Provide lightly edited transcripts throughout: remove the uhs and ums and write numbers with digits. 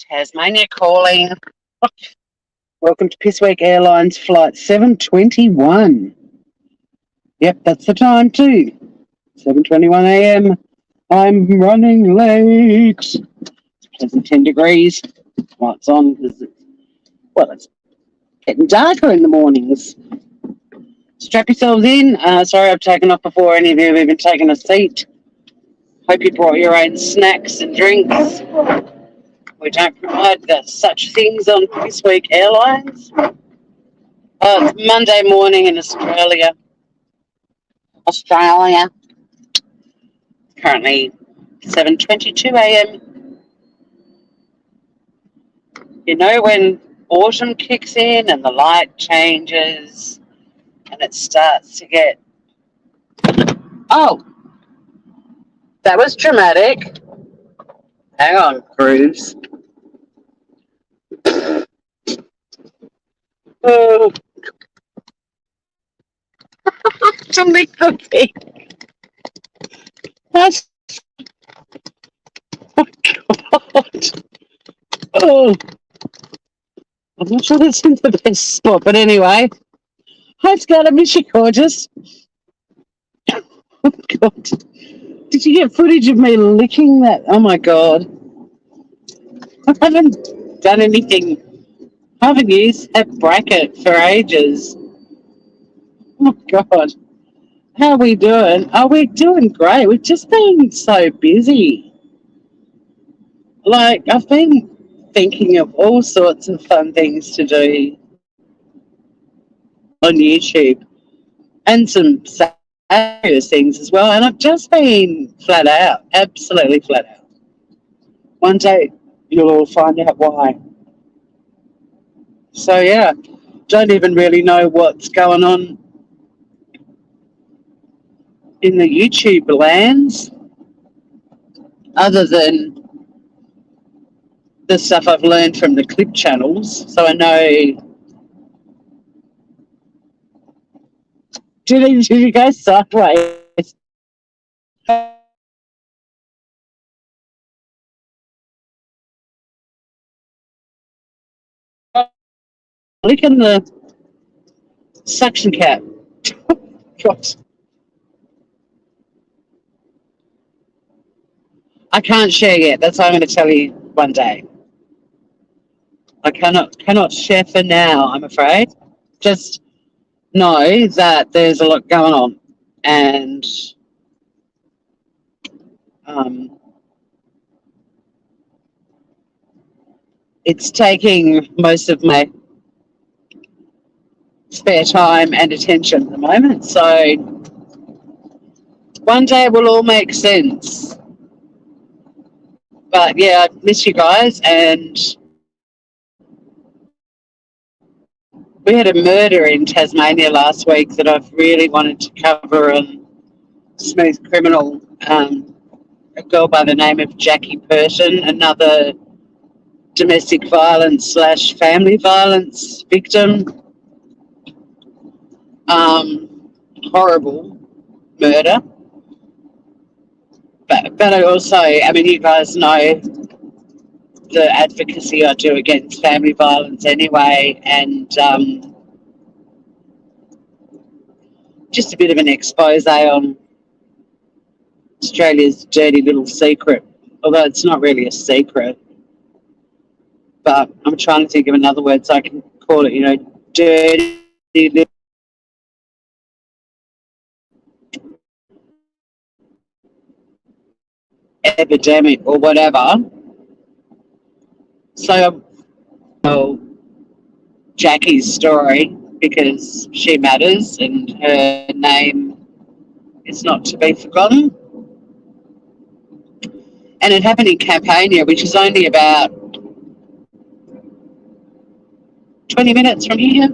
Tasmania calling. Welcome to Pissweek Airlines Flight 721. Yep, that's the time too. 7:21 a.m. I'm running late. It's pleasant 10 degrees. Lights on because it's getting darker in the mornings. Strap yourselves in. Sorry I've taken off before any of you have even taken a seat. Hope you brought your own snacks and drinks. We don't provide such things on Pissweek Airlines. It's Monday morning in Australia. Currently 7:22 a.m. You know when autumn kicks in and the light changes and it starts to get... Oh, that was dramatic. Hang on, Grooves. Oh, to lick the pig. That's... Oh, God. Oh, I'm not sure that's in the best spot, but anyway. Hi, Scout. I miss you, gorgeous. Oh, God. Did you get footage of me licking that? Oh, my God. I haven't done anything. I haven't used that bracket for ages. Oh, God. How are we doing? Oh, we're doing great. We've just been so busy. Like, I've been thinking of all sorts of fun things to do on YouTube and some serious things as well. And I've just been flat out, absolutely flat out. One day you'll all find out why. So, yeah, don't even really know what's going on in the YouTube lands other than the stuff I've learned from the clip channels. So I know... Did you go sideways? Licking the suction cap. God. I can't share yet. That's what I'm going to tell you one day. I cannot share for now, I'm afraid. Just know that there's a lot going on, and it's taking most of my spare time and attention at the moment. So one day it will all make sense. But yeah, I miss you guys, and we had a murder in Tasmania last week that I've really wanted to cover on Smooth Criminal. A girl by the name of Jackie Burton, another domestic violence / family violence victim. Horrible murder. But I also, I mean, you guys know the advocacy I do against family violence anyway, and just a bit of an expose on Australia's dirty little secret, although it's not really a secret. But I'm trying to think of another word so I can call it, dirty little epidemic or whatever. So, well, Jackie's story, because she matters and her name is not to be forgotten. And it happened in Campania, which is only about 20 minutes from here.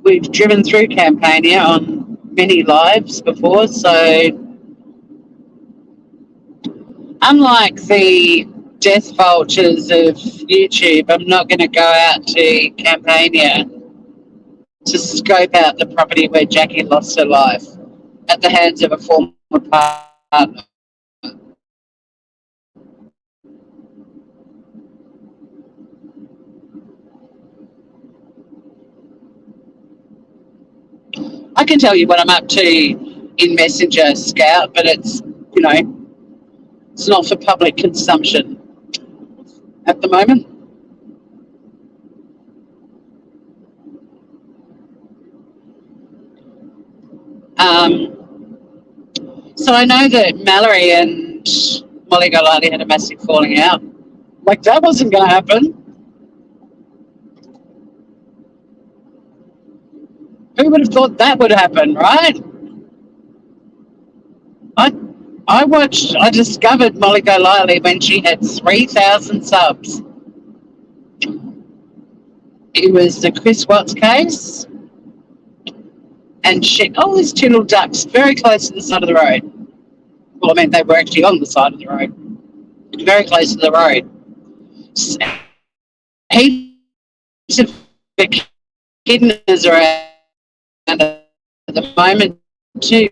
We've driven through Campania on many lives before, so unlike the death vultures of YouTube, I'm not going to go out to Campania to scope out the property where Jackie lost her life at the hands of a former partner. I can tell you what I'm up to in Messenger Scout, but it's not for public consumption at the moment. Um, so I know that Mallory and Molly Golightly had a massive falling out. Like, that wasn't going to happen. Who would have thought that would happen, right? I I discovered Molly Golightly when she had 3,000 subs. It was the Chris Watts case, and there's two little ducks very close to the side of the road. Well, I mean, they were actually on the side of the road, very close to the road. Heaps of echidnas around at the moment, too.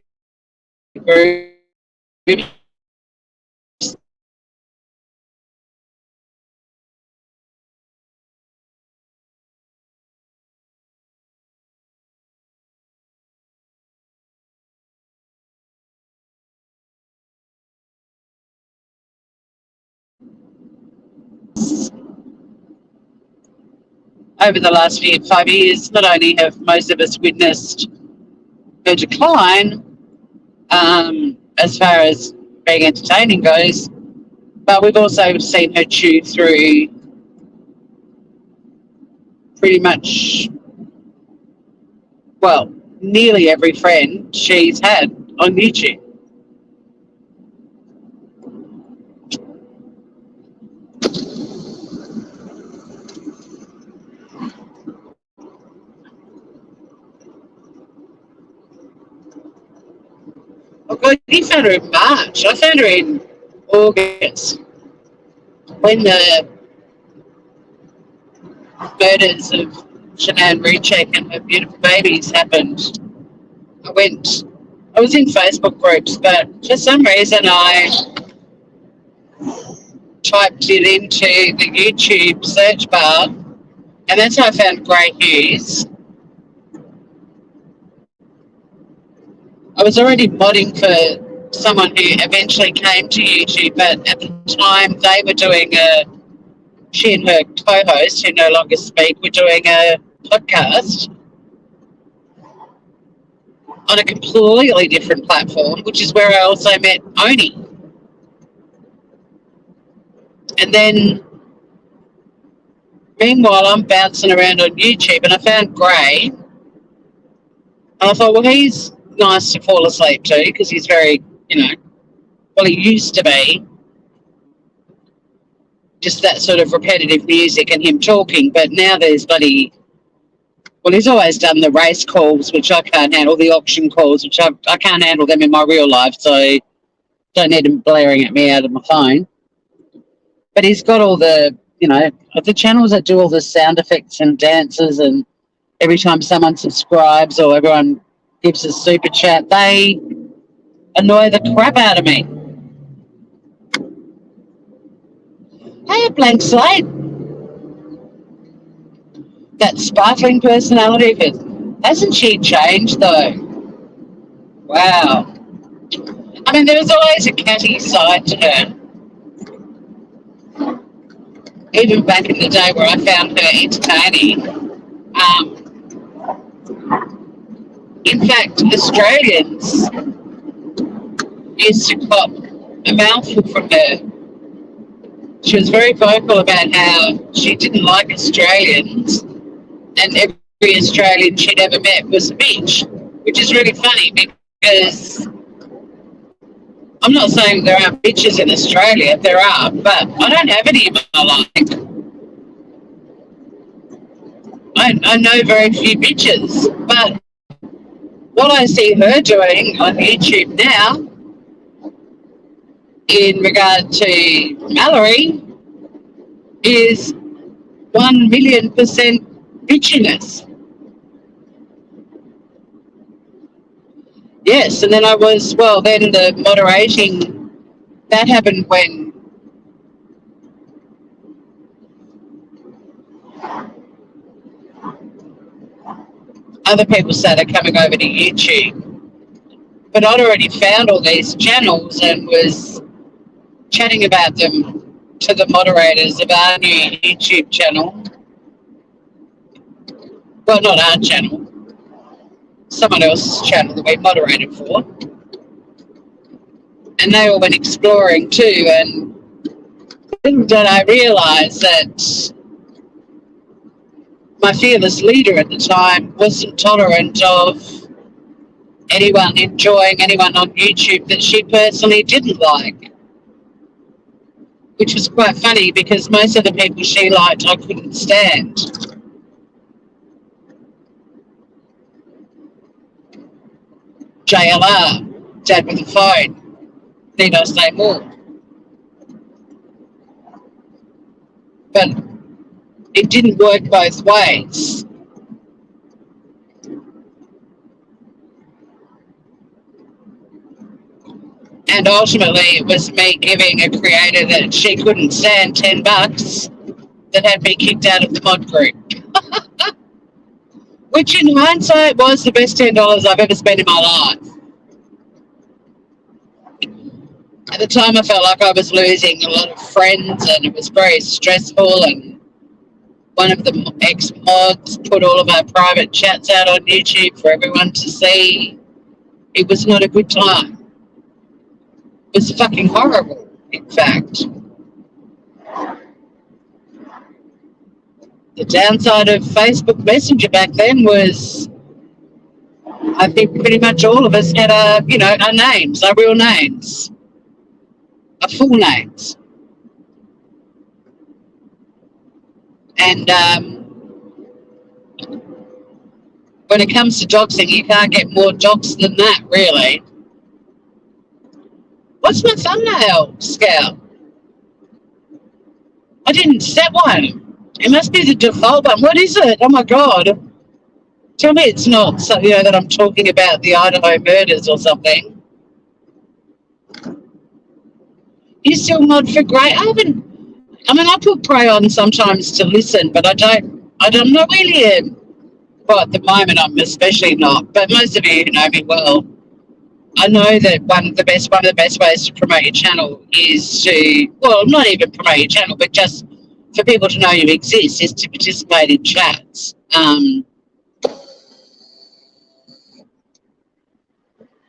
Over the last 5 years, not only have most of us witnessed her decline, as far as being entertaining goes, but we've also seen her chew through pretty much, well, nearly every friend she's had on YouTube. Oh God, you found her in March. I found her in August when the murders of Shanann Ruchek and her beautiful babies happened. I went, I was in Facebook groups, but for some reason I typed it into the YouTube search bar, and that's how I found Grey Hughes. I was already modding for someone who eventually came to YouTube, but at the time they were doing she and her co-host, who no longer speak, were doing a podcast on a completely different platform, which is where I also met Oni. And then, meanwhile, I'm bouncing around on YouTube, and I found Gray, and I thought, well, he's nice to fall asleep to because he's very, well, he used to be just that sort of repetitive music and him talking, but now there's well, he's always done the race calls, which I can't handle, the auction calls, which I can't handle them in my real life, so don't need him blaring at me out of my phone. But he's got all the channels that do all the sound effects and dances, and every time someone subscribes or everyone gives a super chat, they annoy the crap out of me. Hey, blank slate. That sparkling personality of his. Hasn't she changed, though? Wow. I mean, there was always a catty side to her. Even back in the day where I found her entertaining. In fact, Australians used to cop a mouthful from her. She was very vocal about how she didn't like Australians, and every Australian she'd ever met was a bitch, which is really funny because I'm not saying there aren't bitches in Australia, there are, but I don't have any in my life. I know very few bitches, but what I see her doing on YouTube now in regard to Mallory is 1,000,000% bitchiness. Yes, and then then the moderating, that happened when other people started coming over to YouTube. But I'd already found all these channels and was chatting about them to the moderators of our new YouTube channel. Well, not our channel, someone else's channel that we moderated for. And they all went exploring too. And then I realised that my fearless leader at the time wasn't tolerant of anyone enjoying anyone on YouTube that she personally didn't like. Which was quite funny because most of the people she liked I couldn't stand. JLR, Dad with a Phone, need I say more? But it didn't work both ways. And ultimately it was me giving a creator that she couldn't stand $10 that had me kicked out of the mod group. Which in hindsight was the best $10 I've ever spent in my life. At the time I felt like I was losing a lot of friends and it was very stressful, and one of the ex-mods put all of our private chats out on YouTube for everyone to see. It was not a good time. It was fucking horrible, in fact. The downside of Facebook Messenger back then was I think pretty much all of us had our names, our real names, our full names. And when it comes to doxing, you can't get more doxed than that, really. What's my thumbnail, Scout? I didn't set one. It must be the default one. What is it? Oh my God. Tell me it's not so, that I'm talking about the Idaho murders or something. You still mod for Grey? I put Grey on sometimes to listen, but I'm not really well, at the moment I'm especially not, but most of you know me well. I know that one of the best ways to promote your channel is to, well, not even promote your channel, but just for people to know you exist, is to participate in chats.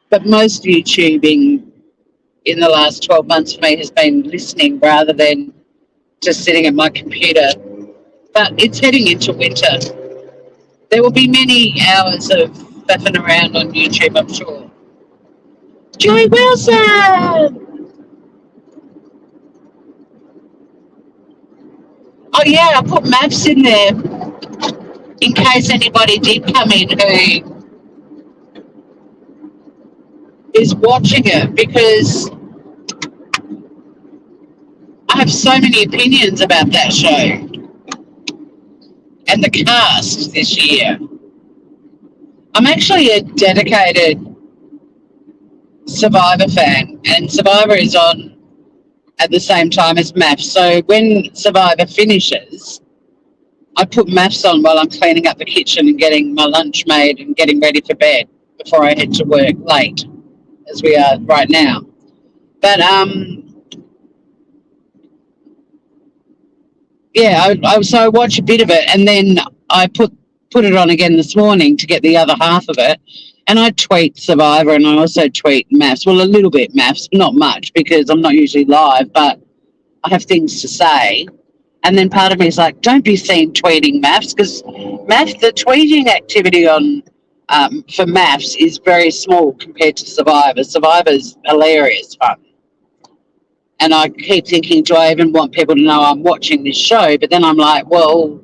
But most YouTubing in the last 12 months for me has been listening rather than just sitting at my computer. But it's heading into winter. There will be many hours of faffing around on YouTube, I'm sure. Joey Wilson! Oh yeah, I put maps in there in case anybody did come in who is watching it, because I have so many opinions about that show and the cast this year. I'm actually a dedicated Survivor fan, and Survivor is on at the same time as MAFS. So when Survivor finishes, I put MAFS on while I'm cleaning up the kitchen and getting my lunch made and getting ready for bed before I head to work late, as we are right now. But yeah, so I watch a bit of it, and then I put it on again this morning to get the other half of it. And I tweet Survivor, and I also tweet MAFS. Well, a little bit MAFS, not much, because I'm not usually live, but I have things to say. And then part of me is like, don't be seen tweeting MAFS, because the tweeting activity on for MAFS is very small compared to Survivor. Survivor's hilarious fun. And I keep thinking, do I even want people to know I'm watching this show? But then I'm like, well,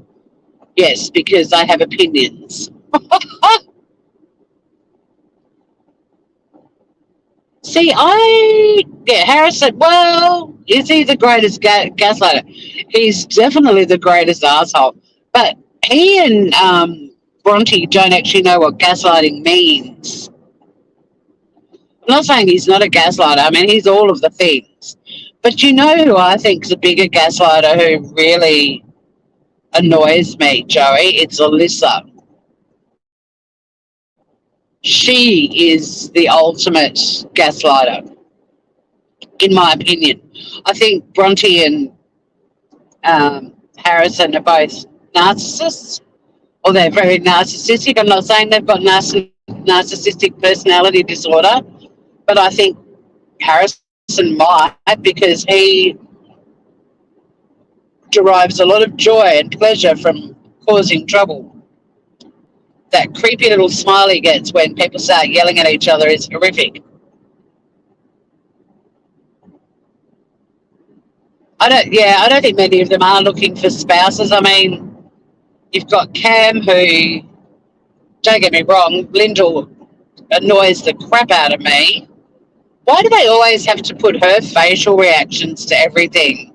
yes, because I have opinions. See, Harris said, well, is he the greatest gaslighter? He's definitely the greatest asshole. But he and Bronte don't actually know what gaslighting means. I'm not saying he's not a gaslighter. I mean, he's all of the things. But you know who I think is a bigger gaslighter who really annoys me, Joey? It's Alyssa. She is the ultimate gaslighter, in my opinion. I think Bronte and Harrison are both narcissists, or they're very narcissistic. I'm not saying they've got narcissistic personality disorder, but I think Harrison might, because he derives a lot of joy and pleasure from causing trouble. That creepy little smile he gets when people start yelling at each other is horrific. I don't think many of them are looking for spouses. I mean, you've got Cam, who, don't get me wrong, Lyndall annoys the crap out of me. Why do they always have to put her facial reactions to everything?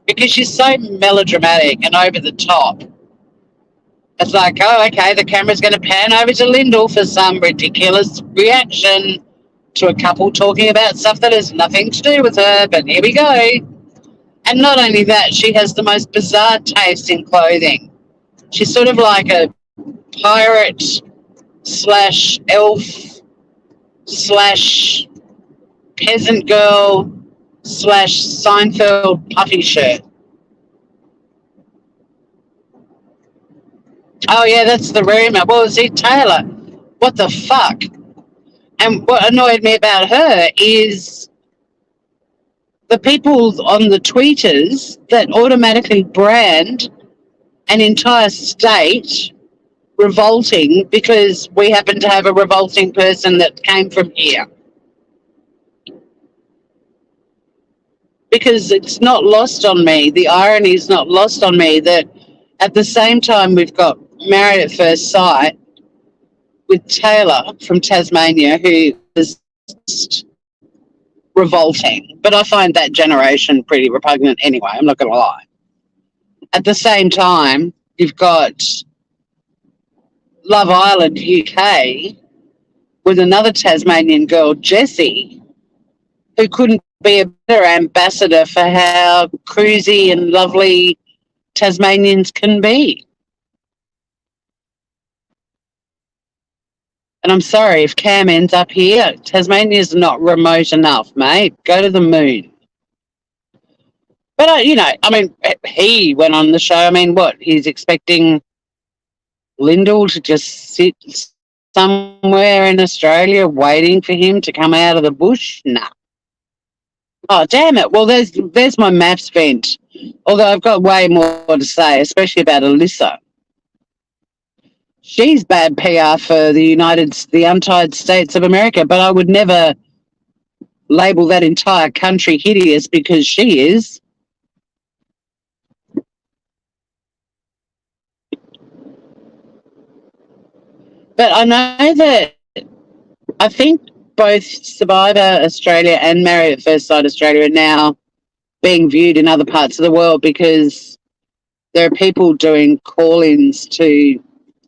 Because she's so melodramatic and over the top. It's like, oh, okay, the camera's going to pan over to Lyndall for some ridiculous reaction to a couple talking about stuff that has nothing to do with her, but here we go. And not only that, she has the most bizarre taste in clothing. She's sort of like a pirate slash elf slash peasant girl slash Seinfeld puffy shirt. Oh, yeah, that's the rumor. What was it, Taylor? What the fuck? And what annoyed me about her is the people on the tweeters that automatically brand an entire state revolting because we happen to have a revolting person that came from here. Because it's not lost on me, the irony is not lost on me that at the same time we've got Married at First Sight with Taylor from Tasmania, who is revolting. But I find that generation pretty repugnant anyway, I'm not going to lie. At the same time, you've got Love Island UK with another Tasmanian girl, Jessie, who couldn't be a better ambassador for how cruisy and lovely Tasmanians can be. And I'm sorry, if Cam ends up here, Tasmania's not remote enough, mate. Go to the moon. But, I mean, he went on the show. I mean, what? He's expecting Lyndall to just sit somewhere in Australia waiting for him to come out of the bush? Nah. Oh, damn it. Well, there's my maths vent. Although I've got way more to say, especially about Alyssa. She's bad PR for the United States of America, but I would never label that entire country hideous because she is. But I know that I think both Survivor Australia and Married at First Sight Australia are now being viewed in other parts of the world because there are people doing call-ins to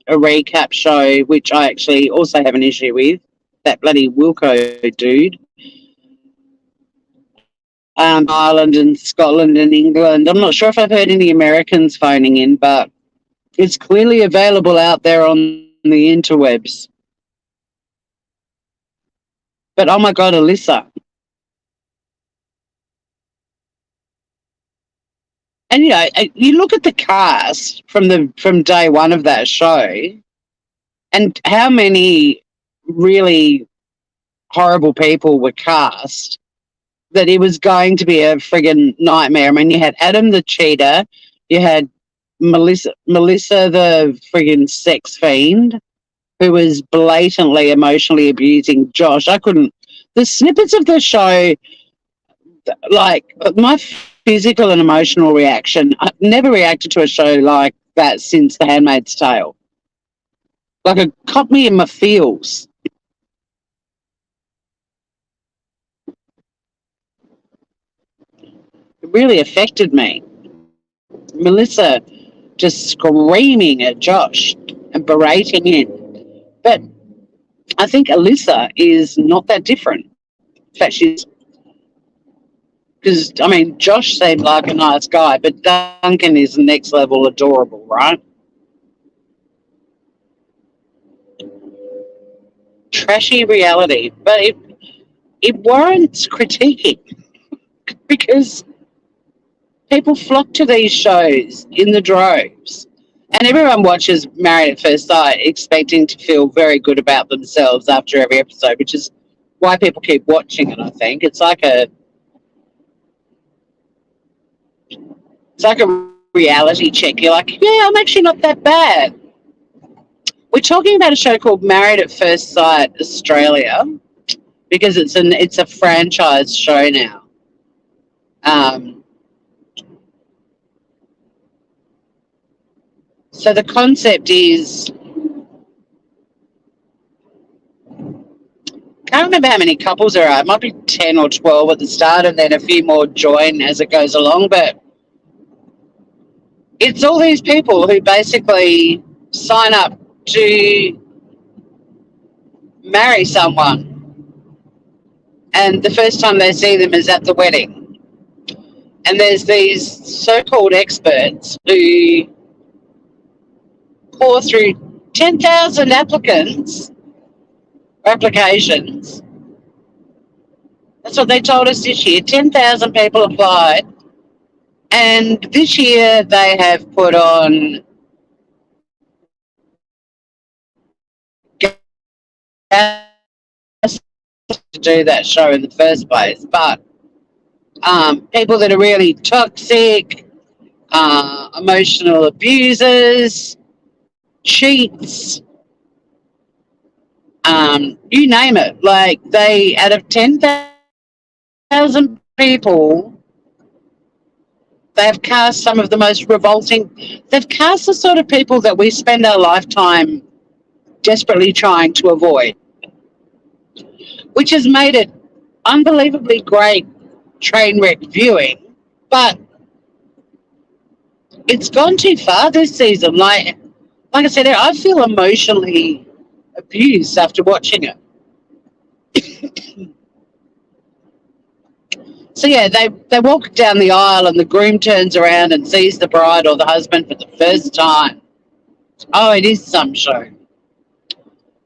a recap show, which I actually also have an issue with, that bloody Wilco dude. Ireland and Scotland and England. I'm not sure if I've heard any Americans phoning in, but it's clearly available out there on the interwebs. But oh my God, Alyssa. And you look at the cast from day one of that show, and how many really horrible people were cast that it was going to be a friggin' nightmare. I mean, you had Adam the cheater, you had Melissa the friggin' sex fiend, who was blatantly emotionally abusing Josh. The snippets of the show, like my physical and emotional reaction, I've never reacted to a show like that since The Handmaid's Tale. Like it caught me in my feels. It really affected me. Melissa just screaming at Josh and berating him. But I think Alyssa is not that different. In fact, because, I mean, Josh seemed like a nice guy, but Duncan is next level adorable, right? trashy reality, but it warrants critiquing because people flock to these shows in the droves. And everyone watches Married at First Sight expecting to feel very good about themselves after every episode, which is why people keep watching it, I think. It's like a reality check. You're like, yeah, I'm actually not that bad. We're talking about a show called Married at First Sight Australia because it's a franchise show now. Um, so the concept is, can't remember how many couples there are. It might be 10 or 12 at the start, and then a few more join as it goes along. But it's all these people who basically sign up to marry someone, and the first time they see them is at the wedding. And there's these so-called experts who pour through 10,000 applications. That's what they told us this year. 10,000 people applied. And this year they have put on to do that show in the first place, but people that are really toxic, emotional abusers, cheats, you name it. Like they, out of 10,000 people, they've cast some of the most revolting. They've cast the sort of people that we spend our lifetime desperately trying to avoid, which has made it unbelievably great train wreck viewing. But it's gone too far this season. Like I said, I feel emotionally abused after watching it. So yeah, they walk down the aisle and the groom turns around and sees the bride or the husband for the first time. Oh, it is some show.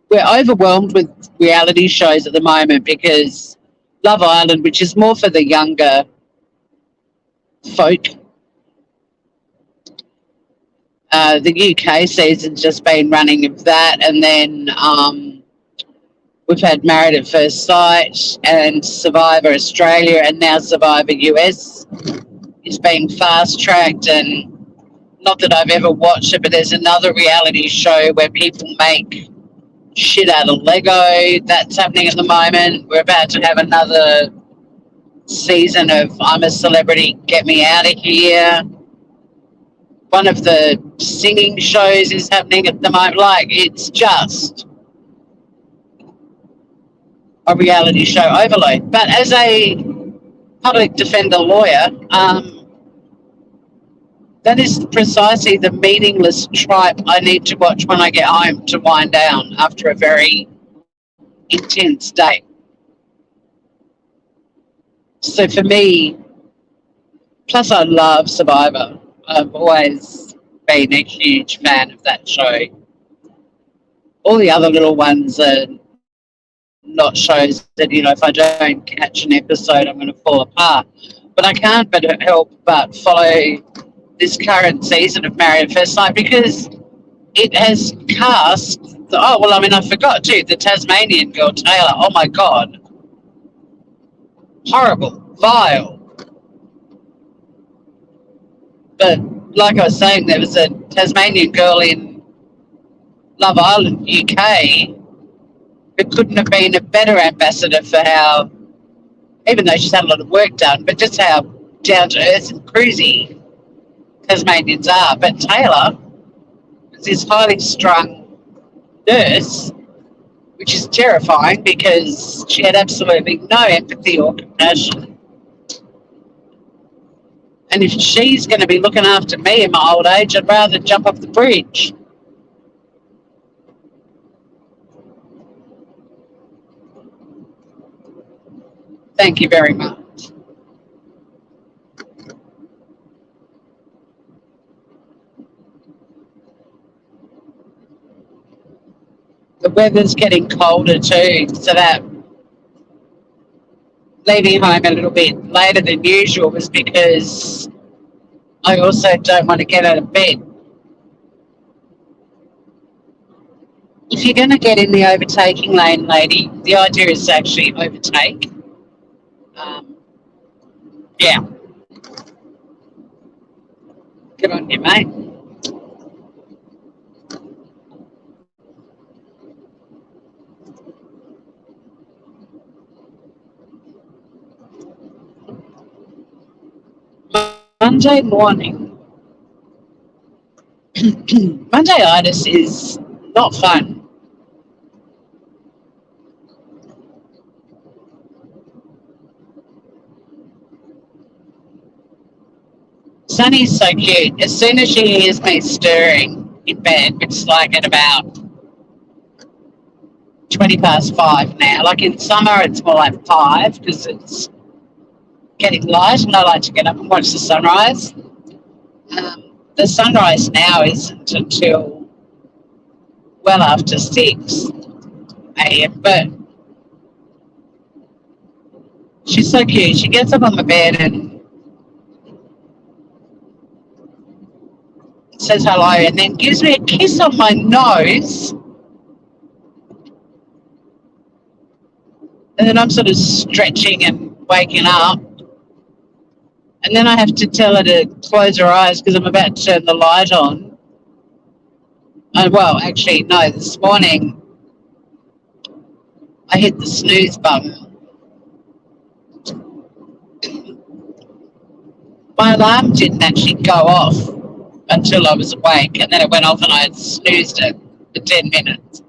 We're overwhelmed with reality shows at the moment because Love Island, which is more for the younger folk, the UK season's just been running of that, and then we've had Married at First Sight and Survivor Australia, and now Survivor US is being fast tracked. And not that I've ever watched it, but there's another reality show where people make shit out of Lego that's happening at the moment. We're about to have another season of I'm a Celebrity, Get Me Out of Here. One of the singing shows is happening at the moment. Like, it's just a reality show overload. But as a public defender lawyer, that is precisely the meaningless tripe I need to watch when I get home to wind down after a very intense day. So for me, plus I love Survivor. I've always been a huge fan of that show. All the other little ones are not shows that, if I don't catch an episode, I'm going to fall apart. But I can't but help but follow this current season of Married at First Sight because it has cast. I forgot too, the Tasmanian girl, Taylor. Oh my God. Horrible, vile. But like I was saying, there was a Tasmanian girl in Love Island, UK, who couldn't have been a better ambassador for how, even though she's had a lot of work done, but just how down to earth and cruisy Tasmanians are. But Taylor was this highly strung nurse, which is terrifying because she had absolutely no empathy or compassion. And if she's going to be looking after me in my old age, I'd rather jump off the bridge. Thank you very much. the weather's getting colder too, so that leaving home a little bit later than usual was because I also don't want to get out of bed. If you're going to get in the overtaking lane, lady, the idea is to actually overtake. Um, yeah, good on you, mate. Monday morning. Monday-itis is not fun. Sunny's so cute. As soon as she hears me stirring in bed, which is like at about 20 past 5 now. Like in summer, it's more like 5 because it's getting light and I like to get up and watch the sunrise. The sunrise now isn't until well after 6 a.m. But she's so cute. She gets up on the bed and says hello and then gives me a kiss on my nose. And then I'm sort of stretching and waking up. And then I have to tell her to close her eyes because I'm about to turn the light on. Well, actually, no, this morning I hit the snooze button. My alarm didn't actually go off until I was awake, and then it went off and I had snoozed it for 10 minutes.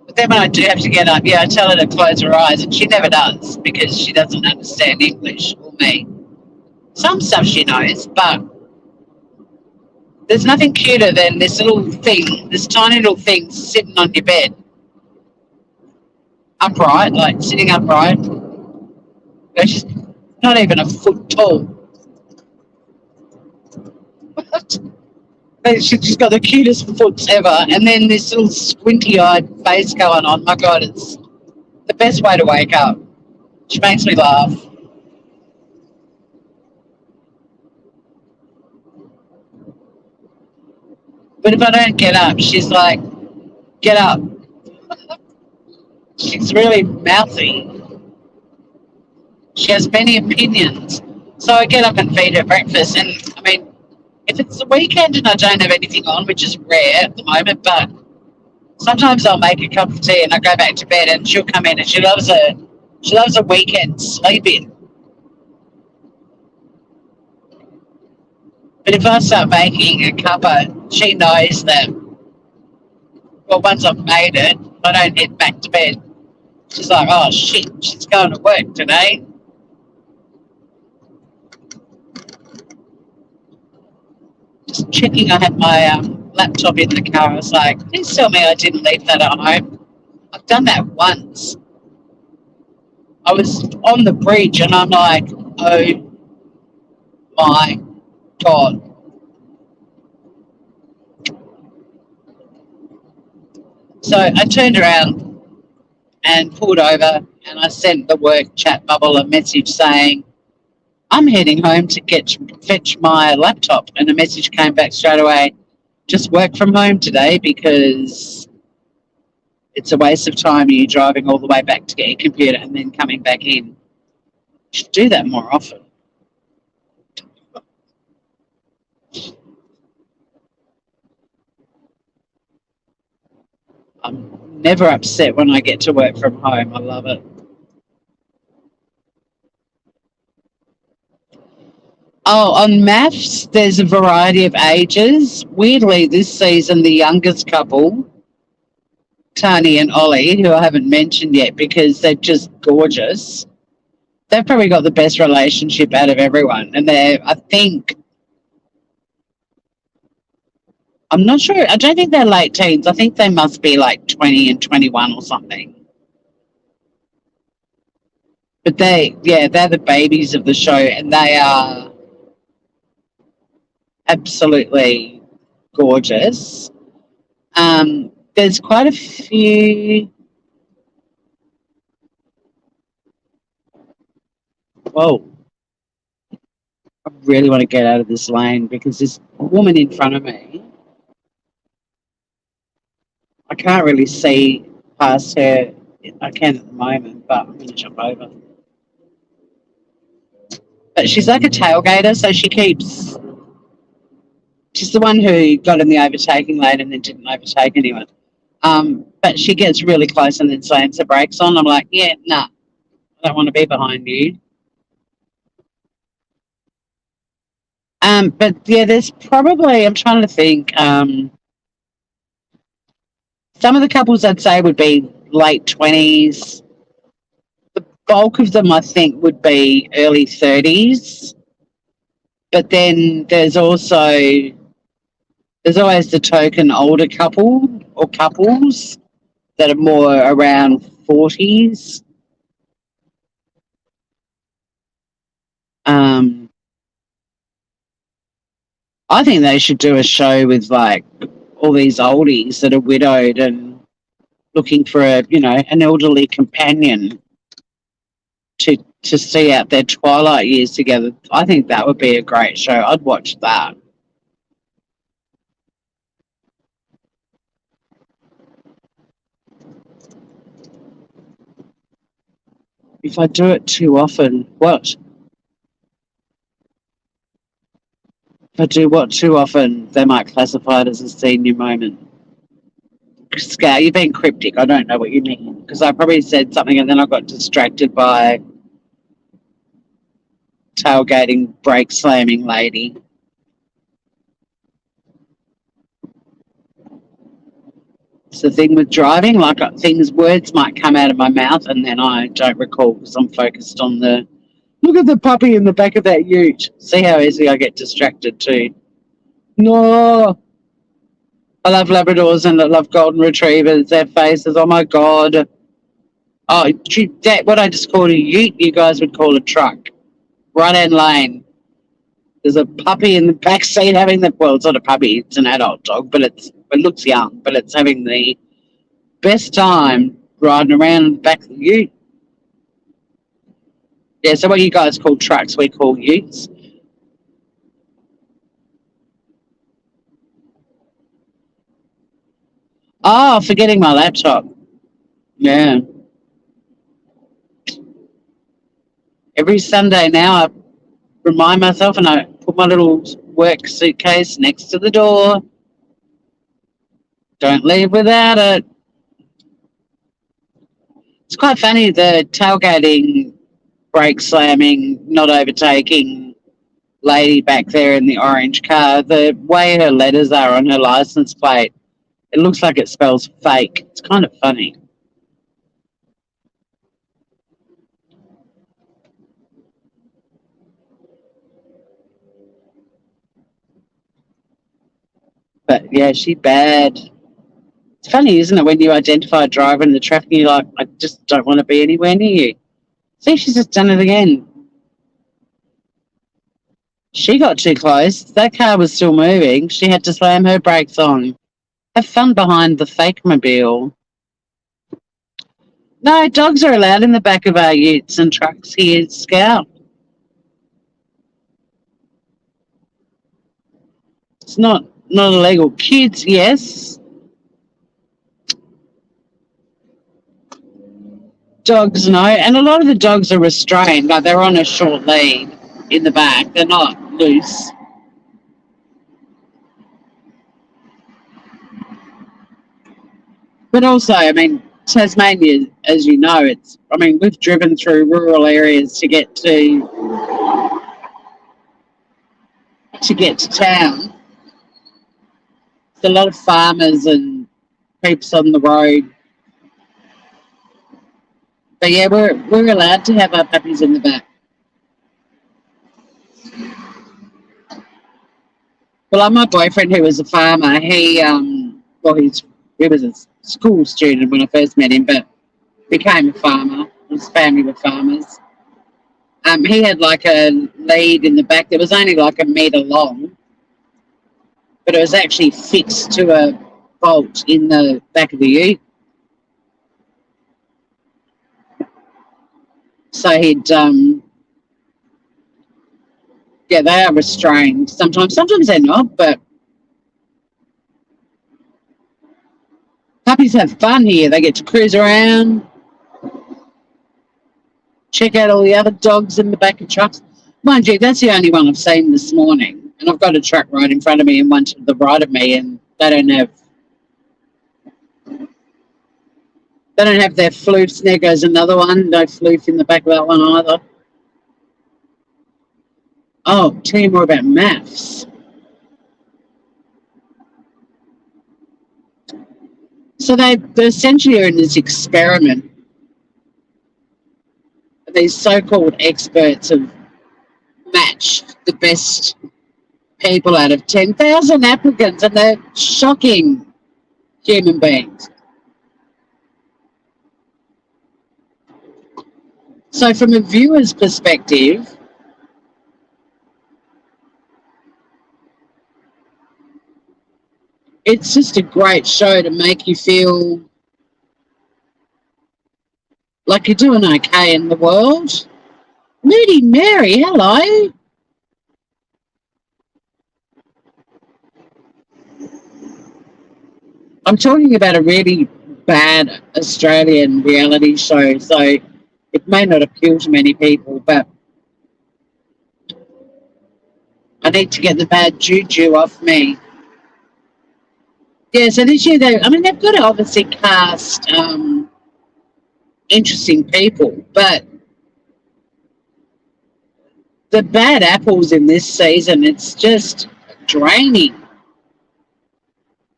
But then when I do have to get up, I tell her to close her eyes, and she never does because she doesn't understand English or me. Some stuff she knows, but there's nothing cuter than this little thing, this tiny little thing sitting on your bed. Upright, like sitting upright. She's not even a foot tall. What? She's got the cutest foots ever, and then this little squinty-eyed face going on. My God, it's the best way to wake up. She makes me laugh. But if I don't get up, she's like, get up. She's really mouthy. She has many opinions. So I get up and feed her breakfast. And, I mean, if it's the weekend and I don't have anything on, which is rare at the moment, but sometimes I'll make a cup of tea and I go back to bed and she'll come in and she loves a weekend sleep in. But if I start making a cuppa, she knows that, well, once I've made it, I don't head back to bed. She's like, oh, shit, she's going to work today. Just checking I had my laptop in the car. I was like, please tell me I didn't leave that at home. I've done that once. I was on the bridge and I'm like, oh my God. So I turned around and pulled over and I sent the work chat bubble a message saying, I'm heading home to fetch my laptop. And the message came back straight away, just work from home today because it's a waste of time you driving all the way back to get your computer and then coming back in. You should do that more often. I'm never upset when I get to work from home. I love it. Oh, on MAFS, there's a variety of ages. Weirdly, this season, the youngest couple, Tani and Ollie, who I haven't mentioned yet because they're just gorgeous, they've probably got the best relationship out of everyone. And I'm not sure, I don't think they're late teens. I think they must be like 20 and 21 or something. But they're the babies of the show and they are absolutely gorgeous. There's quite a few. Whoa, I really want to get out of this lane because this woman in front of me, I can't really see past her. I can at the moment, but I'm going to jump over. But she's like a tailgater, so she's the one who got in the overtaking lane and then didn't overtake anyone. But she gets really close and then slams the brakes on. I'm like, yeah, nah, I don't want to be behind you. But yeah, there's probably, I'm trying to think, some of the couples I'd say would be late 20s. The bulk of them, I think, would be early 30s. But then there's always the token older couple or couples that are more around 40s. I think they should do a show with like all these oldies that are widowed and looking for an elderly companion to see out their twilight years together. I think that would be a great show. I'd watch that. If I do it too often, what? If I do what too often, they might classify it as a senior moment. Scout, you've been cryptic. I don't know what you mean. Because I probably said something and then I got distracted by tailgating, brake slamming lady. It's the thing with driving, like words might come out of my mouth and then I don't recall because I'm focused on look at the puppy in the back of that ute. See how easy I get distracted too. No, I love Labradors and I love Golden Retrievers. Their faces, oh my God. Oh, what I just called a ute, you guys would call a truck. Right-hand lane. There's a puppy in the back seat having well, it's not a puppy, it's an adult dog, but it looks young, but it's having the best time riding around in the back of the ute. Yeah, so what you guys call trucks, we call utes. Oh, forgetting my laptop. Yeah. Every Sunday now I remind myself and I put my little work suitcase next to the door. Don't leave without it. It's quite funny, the tailgating, brake slamming, not overtaking lady back there in the orange car, the way her letters are on her license plate, it looks like it spells fake. It's kind of funny. But yeah, she bad. It's funny, isn't it, when you identify a driver in the traffic and you're like, I just don't want to be anywhere near you. See, she's just done it again. She got too close. That car was still moving. She had to slam her brakes on. Have fun behind the fake mobile. No, dogs are allowed in the back of our utes and trucks here, Scout. It's not illegal. Kids, yes. Dogs, no. And a lot of the dogs are restrained. Like they're on a short lead in the back. They're not loose. But also, I mean, Tasmania, as you know, we've driven through rural areas to get to town. There's a lot of farmers and peeps on the road. But yeah, we're allowed to have our puppies in the back. Well, like my boyfriend, who was a farmer, he was a school student when I first met him, but became a farmer. His family were farmers. He had like a lead in the back that was only like a metre long, but it was actually fixed to a bolt in the back of the ute. So he'd, yeah, they are restrained sometimes. Sometimes they're not, but puppies have fun here. They get to cruise around, check out all the other dogs in the back of trucks. Mind you, that's the only one I've seen this morning. And I've got a truck right in front of me and one to the right of me, and they don't have their floofs. There goes another one. No floof in the back of that one either. Oh, tell you more about MAFS. So they essentially are in this experiment. These so-called experts have matched the best people out of 10,000 applicants, and they're shocking human beings. So from a viewer's perspective, it's just a great show to make you feel like you're doing okay in the world. Moody Mary, hello. I'm talking about a really bad Australian reality show, so it may not appeal to many people, but I need to get the bad juju off me. Yeah, so this year they've got to obviously cast interesting people, but the bad apples in this season, it's just draining.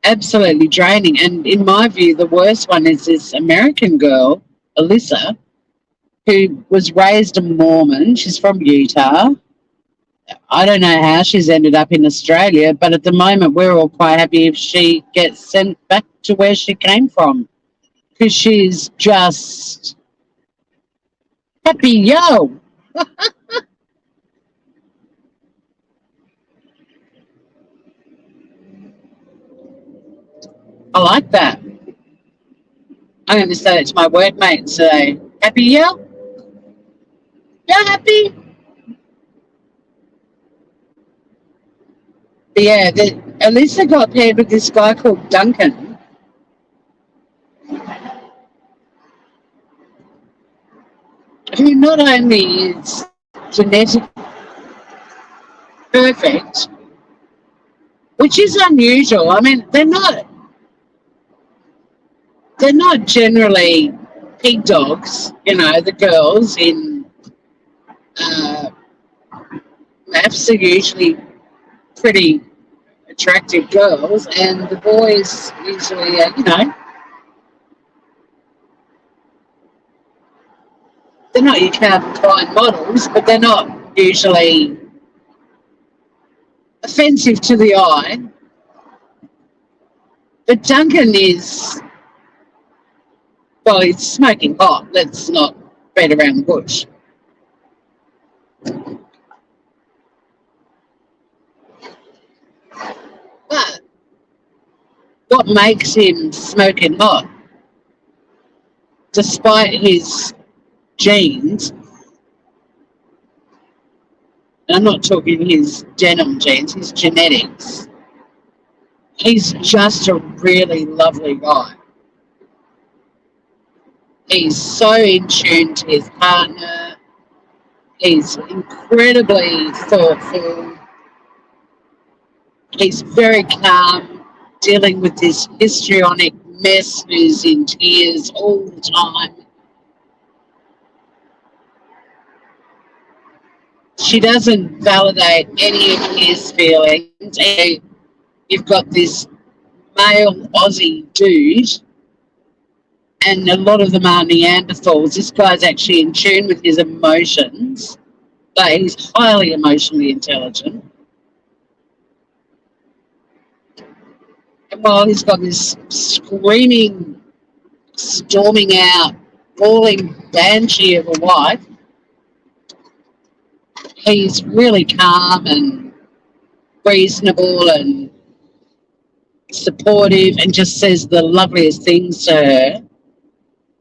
Absolutely draining. And in my view, the worst one is this American girl, Alyssa, who was raised a Mormon. She's from Utah. I don't know how she's ended up in Australia, but at the moment we're all quite happy if she gets sent back to where she came from, because she's just happy, yo. I like that. I'm going to say it to my workmates today. Happy, yo? You're happy? But yeah, Alyssa got paired with this guy called Duncan, who not only is genetically perfect, which is unusual. I mean, they're not generally pig dogs, the girls in MAFSAU are usually pretty attractive girls, and the boys usually they're not your Calvin Klein models, but they're not usually offensive to the eye. But Duncan is, well, he's smoking hot. Let's not beat around the bush. But what makes him smoking hot, despite his genes, and I'm not talking his denim genes, his genetics, he's just a really lovely guy. He's so in tune to his partner. He's incredibly thoughtful. He's very calm, dealing with this histrionic mess who's in tears all the time. She doesn't validate any of his feelings. You've got this male Aussie dude, and a lot of them are Neanderthals. This guy's actually in tune with his emotions, but he's highly emotionally intelligent. And while he's got this screaming, storming out, bawling banshee of a wife, he's really calm and reasonable and supportive, and just says the loveliest things to her,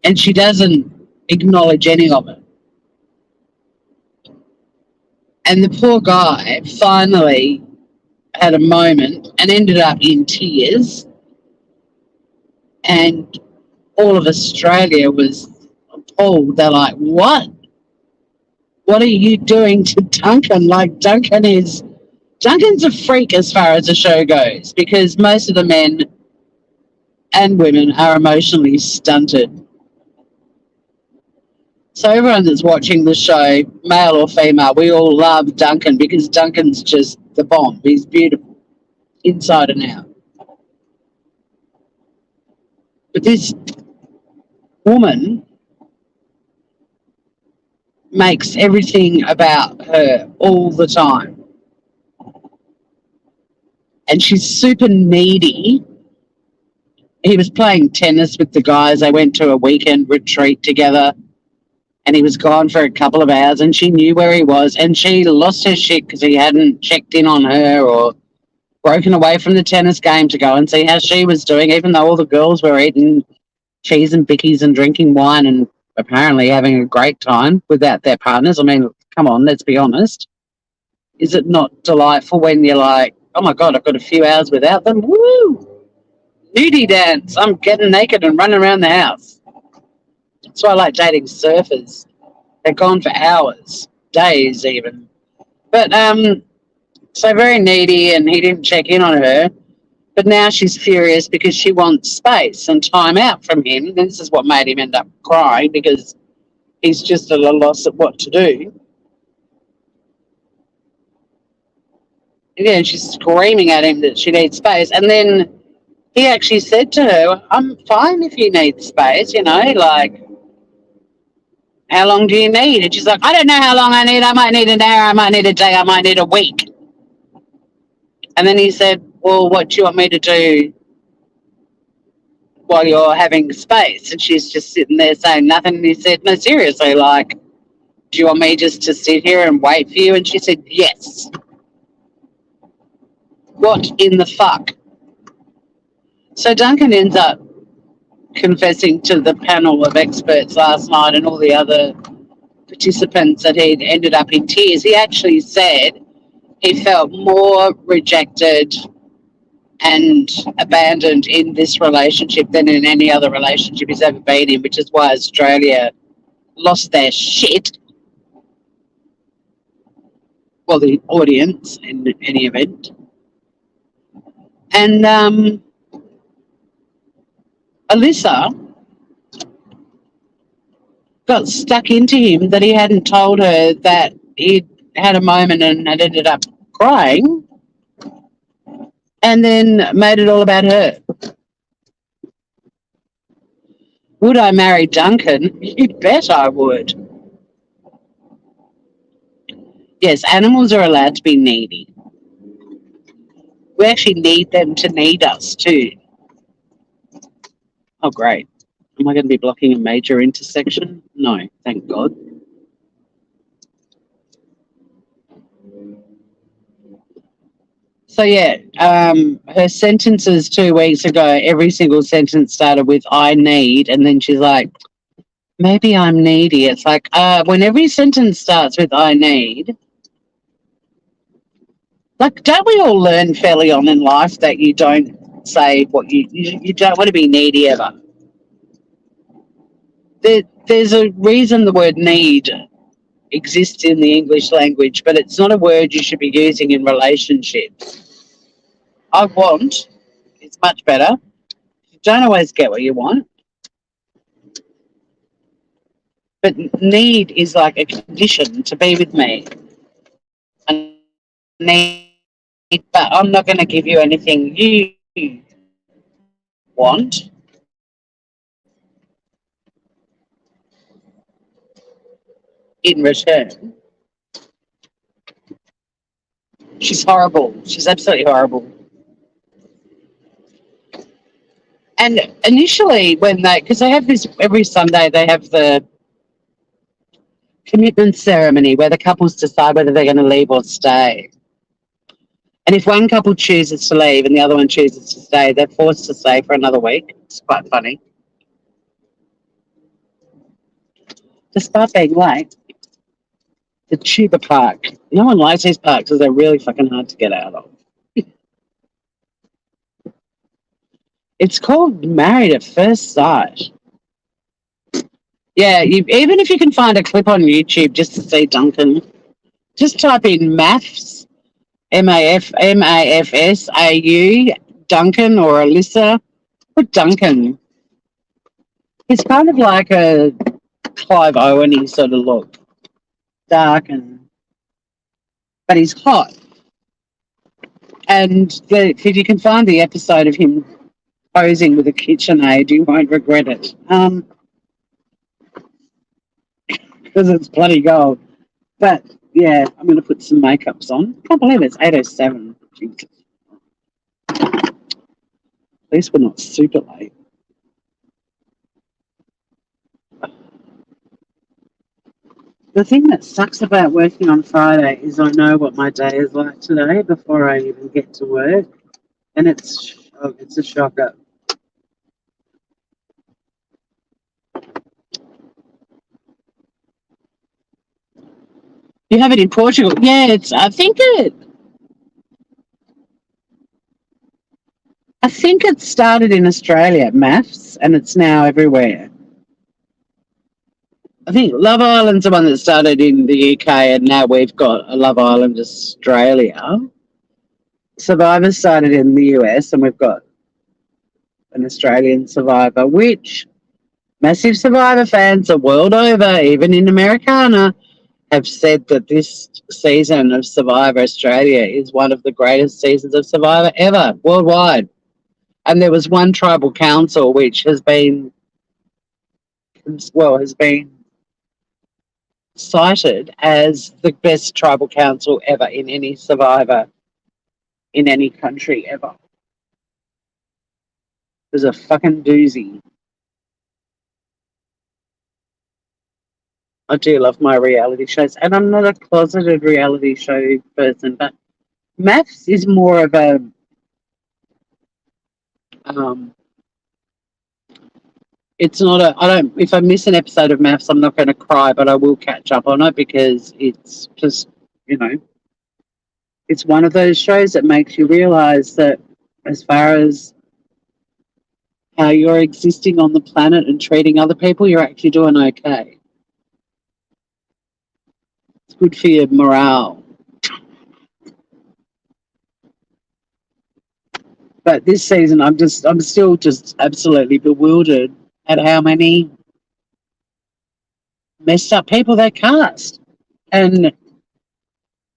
and she doesn't acknowledge any of it. And the poor guy finally had a moment and ended up in tears, and all of Australia was appalled. They're like, what are you doing to Duncan? Like, Duncan's a freak as far as the show goes, because most of the men and women are emotionally stunted. So everyone that's watching the show, male or female, we all love Duncan because Duncan's just the bomb. He's beautiful inside and out. But this woman makes everything about her all the time. And she's super needy. He was playing tennis with the guys. They went to a weekend retreat together, and he was gone for a couple of hours, and she knew where he was, and she lost her shit because he hadn't checked in on her or broken away from the tennis game to go and see how she was doing, even though all the girls were eating cheese and bickies and drinking wine and apparently having a great time without their partners. I mean, come on, let's be honest. Is it not delightful when you're like, oh my God, I've got a few hours without them? Woo! Nudie dance. I'm getting naked and running around the house. That's why I like dating surfers. They're gone for hours, days even. But so very needy, and he didn't check in on her. But now she's furious because she wants space and time out from him. And this is what made him end up crying, because he's just at a loss at what to do. Yeah, she's screaming at him that she needs space. And then he actually said to her, I'm fine if you need space, like, how long do you need? And she's like, I don't know how long I need. I might need an hour. I might need a day. I might need a week. And then he said, well, what do you want me to do while you're having space? And she's just sitting there saying nothing. And he said, no, seriously, like, do you want me just to sit here and wait for you? And she said, yes. What in the fuck? So Duncan ends up confessing to the panel of experts last night and all the other participants that he'd ended up in tears. He actually said he felt more rejected and abandoned in this relationship than in any other relationship he's ever been in, which is why Australia lost their shit. Well, the audience, in any event. And Alyssa got stuck into him that he hadn't told her that he'd had a moment and had ended up crying, and then made it all about her. Would I marry Duncan? You bet I would. Yes, animals are allowed to be needy. We actually need them to need us too. Oh, great. Am I going to be blocking a major intersection? No, thank God. So, yeah, her sentences 2 weeks ago, every single sentence started with, I need, and then she's like, maybe I'm needy. It's like, when every sentence starts with, I need, like, don't we all learn fairly on in life that you don't say what you don't want to be needy ever? There's a reason the word need exists in the English language, but it's not a word you should be using in relationships. I want is much better. You don't always get what you want. But need is like a condition to be with me. I need, but I'm not going to give you anything you want. In return. She's horrible. She's absolutely horrible. And initially, because they have this every Sunday, they have the commitment ceremony where the couples decide whether they're going to leave or stay. And if one couple chooses to leave and the other one chooses to stay, they're forced to stay for another week. It's quite funny. Despite being late, the Tuba Park. No one likes these parks because they're really fucking hard to get out of. It's called Married at First Sight. Yeah, even if you can find a clip on YouTube just to see Duncan, just type in MAFS, MAFSAU, Duncan or Alyssa. Put Duncan. He's kind of like a Clive Owen-y sort of look. Dark but he's hot. And if you can find the episode of him posing with a KitchenAid, you won't regret it. Because it's bloody gold. But yeah, I'm going to put some makeups on. I can't believe it's 8:07. Jesus. At least we're not super late. The thing that sucks about working on Friday is I know what my day is like today before I even get to work, and it's a shocker. You have it in Portugal? Yeah, I think it started in Australia, maths, and it's now everywhere. I think Love Island's the one that started in the UK, and now we've got a Love Island Australia. Survivor started in the US, and we've got an Australian Survivor, which massive Survivor fans the world over, even in Americana, have said that this season of Survivor Australia is one of the greatest seasons of Survivor ever, worldwide. And there was one tribal council which has been cited as the best tribal council ever in any Survivor in any country ever. It was a fucking doozy. I do love my reality shows, and I'm not a closeted reality show person, but Maths is more of a it's not a I don't if I miss an episode of Maths I'm not going to cry, but I will catch up on it because it's just, you know, it's one of those shows that makes you realize that as far as how you're existing on the planet and treating other people, you're actually doing okay. It's good for your morale. But this season I'm still just absolutely bewildered at how many messed up people they cast. And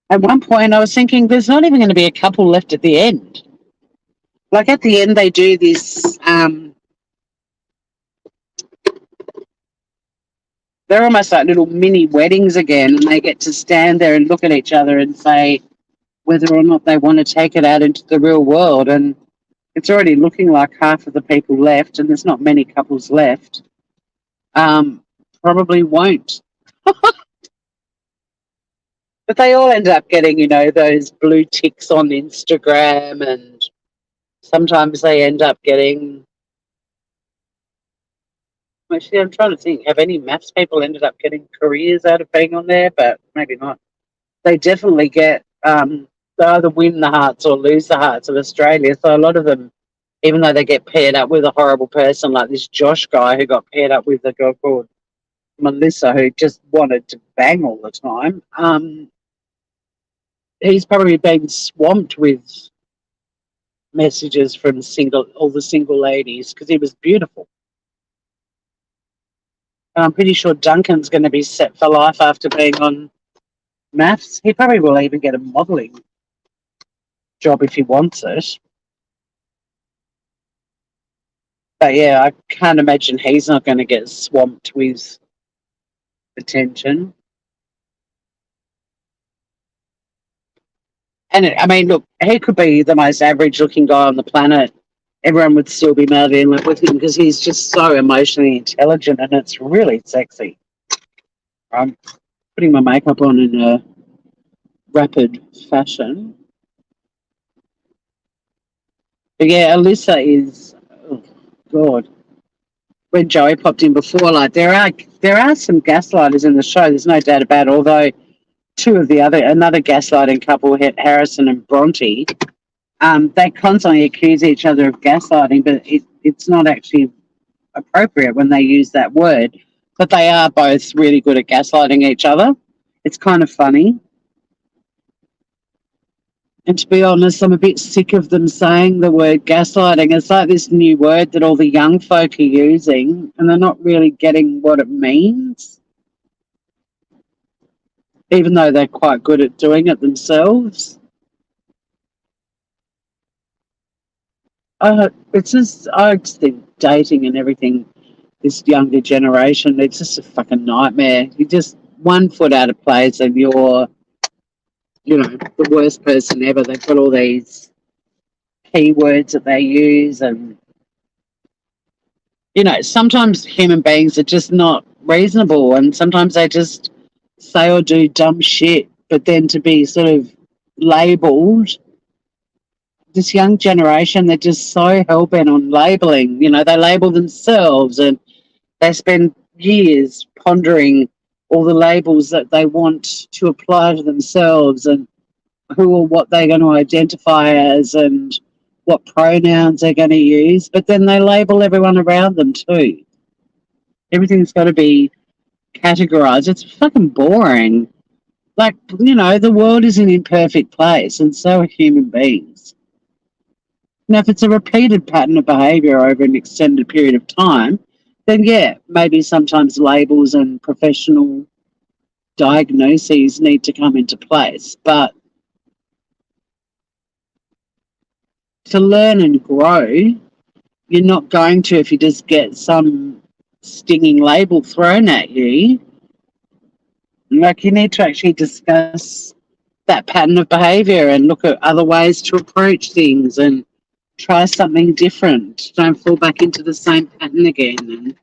at one point I was thinking there's not even going to be a couple left at the end. Like at the end they do this they're almost like little mini weddings again, and they get to stand there and look at each other and say whether or not they want to take it out into the real world. And it's already looking like half of the people left, and there's not many couples left. Probably won't. But they all end up getting, you know, those blue ticks on Instagram, and sometimes they end up getting. Actually, I'm trying to think. Have any maths people ended up getting careers out of being on there? But maybe not. They definitely get. They either win the hearts or lose the hearts of Australia. So a lot of them, even though they get paired up with a horrible person like this Josh guy who got paired up with a girl called Melissa who just wanted to bang all the time. He's probably been swamped with messages from all the single ladies because he was beautiful. And I'm pretty sure Duncan's going to be set for life after being on Maths. He probably will even get a modelling job if he wants it. But yeah, I can't imagine he's not going to get swamped with attention. And I mean, look, he could be the most average-looking guy on the planet. Everyone would still be madly in love with him because he's just so emotionally intelligent, and it's really sexy. I'm putting my makeup on in a rapid fashion. But yeah, Alyssa is, oh God. When Joey popped in before, like there are some gaslighters in the show. There's no doubt about it. Although two of another gaslighting couple, Harrison and Bronte, they constantly accuse each other of gaslighting, but it's not actually appropriate when they use that word. But they are both really good at gaslighting each other. It's kind of funny. And to be honest, I'm a bit sick of them saying the word gaslighting. It's like this new word that all the young folk are using, and they're not really getting what it means, even though they're quite good at doing it themselves. I just think dating and everything, this younger generation, it's just a fucking nightmare. You're just one foot out of place and you're, the worst person ever. They've got all these keywords that they use, and sometimes human beings are just not reasonable, and sometimes they just say or do dumb shit. But then to be sort of labelled, this young generation, they're just so hell bent on labelling. They label themselves, and they spend years pondering all the labels that they want to apply to themselves, and who or what they're going to identify as, and what pronouns they're going to use. But then they label everyone around them too. Everything's got to be categorized. It's fucking boring. Like, the world is an imperfect place, and so are human beings. Now, if it's a repeated pattern of behaviour over an extended period of time, then yeah, maybe sometimes labels and professional diagnoses need to come into place. But to learn and grow, you're not going to if you just get some stinging label thrown at you. Like, you need to actually discuss that pattern of behaviour and look at other ways to approach things and try something different. Don't fall back into the same pattern again.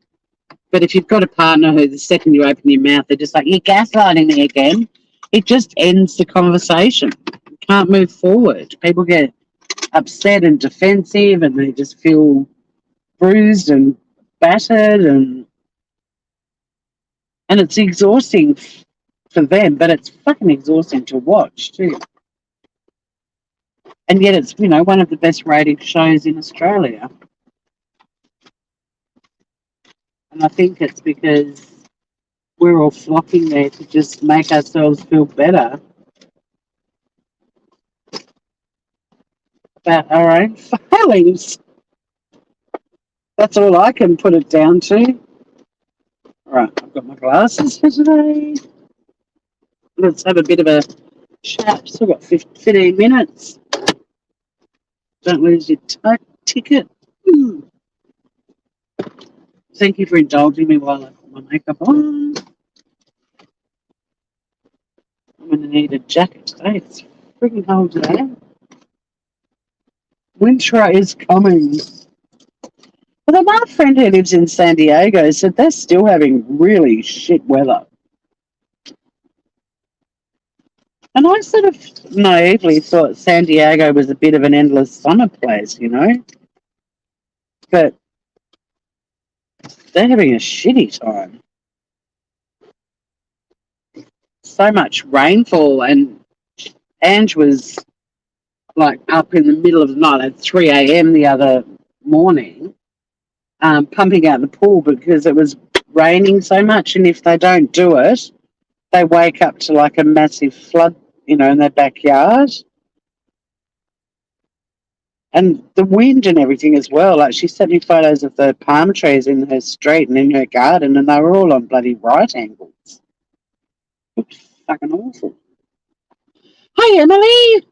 But if you've got a partner who, the second you open your mouth, they're just like, you're gaslighting me again, it just ends the conversation. You can't move forward. People get upset and defensive, and they just feel bruised and battered, and it's exhausting for them, but it's fucking exhausting to watch too. And yet it's, one of the best rated shows in Australia. And I think it's because we're all flocking there to just make ourselves feel better about our own failings. That's all I can put it down to. All right, I've got my glasses for today. Let's have a bit of a chat. Still got 15 minutes. Don't lose your ticket. Thank you for indulging me while I put my makeup on. I'm going to need a jacket today. It's freaking cold today. Winter is coming. Although my friend who lives in San Diego said they're still having really shit weather. And I sort of naively thought San Diego was a bit of an endless summer place, But they're having a shitty time. So much rainfall, and Ange was like up in the middle of the night at 3 a.m. the other morning, pumping out the pool because it was raining so much. And if they don't do it, they wake up to like a massive flood, in their backyard. And the wind and everything as well. Like, she sent me photos of the palm trees in her street and in her garden, and they were all on bloody right angles. It was fucking awful. Hi, Emily.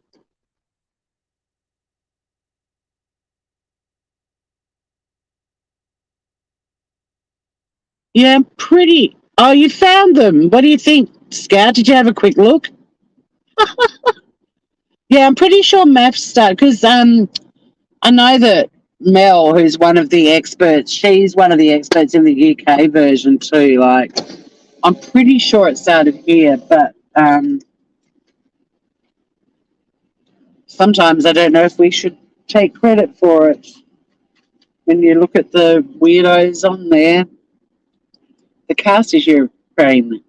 Yeah, pretty. Oh, you found them. What do you think, Scout? Did you have a quick look? Yeah, I'm pretty sure MAFSAU, because I know that Mel, who's one of the experts, she's one of the experts in the UK version too. Like, I'm pretty sure it started here, but sometimes I don't know if we should take credit for it. When you look at the weirdos on there, the cast is Ukraine.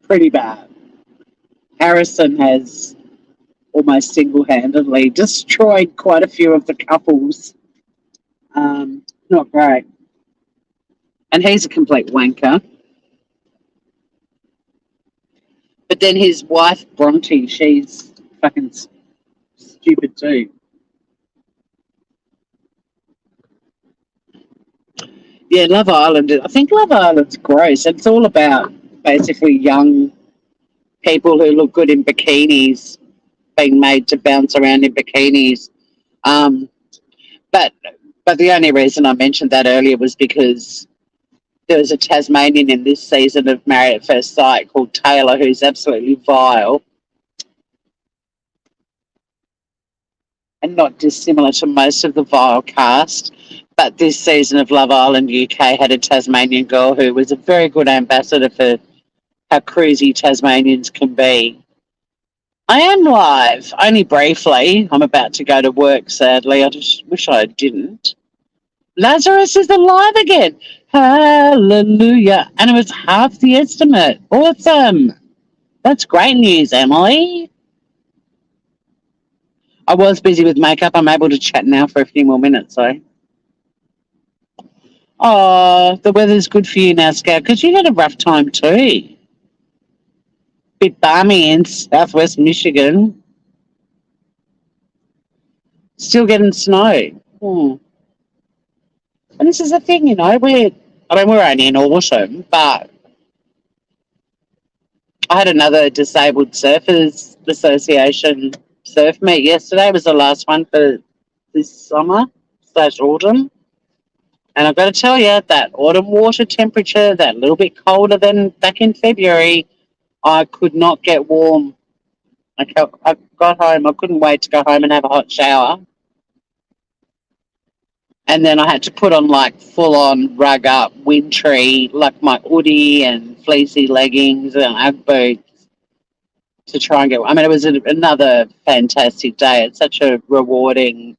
Pretty bad. Harrison has almost single-handedly destroyed quite a few of the couples. Not great. And he's a complete wanker. But then his wife, Bronte, she's fucking stupid too. Yeah, Love Island. I think Love Island's gross. It's all about basically young people who look good in bikinis being made to bounce around in bikinis. Um, but but the only reason I mentioned that earlier was because there was a Tasmanian in this season of Married at First Sight called Taylor, who's absolutely vile and not dissimilar to most of the vile cast. But this season of Love Island UK had a Tasmanian girl who was a very good ambassador for how cruisy Tasmanians can be. I am live, only briefly. I'm about to go to work, sadly. I just wish I didn't. Lazarus is alive again. Hallelujah. And it was half the estimate. Awesome. That's great news, Emily. I was busy with makeup. I'm able to chat now for a few more minutes, though. Oh, the weather's good for you now, Scout, because you had a rough time too. Bit balmy in southwest Michigan. Still getting snow. And this is the thing, we're only in autumn, but I had another Disabled Surfers Association surf meet yesterday. It was the last one for this summer/autumn. And I've got to tell you, that autumn water temperature, that little bit colder than back in February, I could not get warm. I got home. I couldn't wait to go home and have a hot shower. And then I had to put on like full-on rug-up, wintry, like my hoodie and fleecy leggings and Ugg boots to try and get. I mean, it was another fantastic day. It's such a rewarding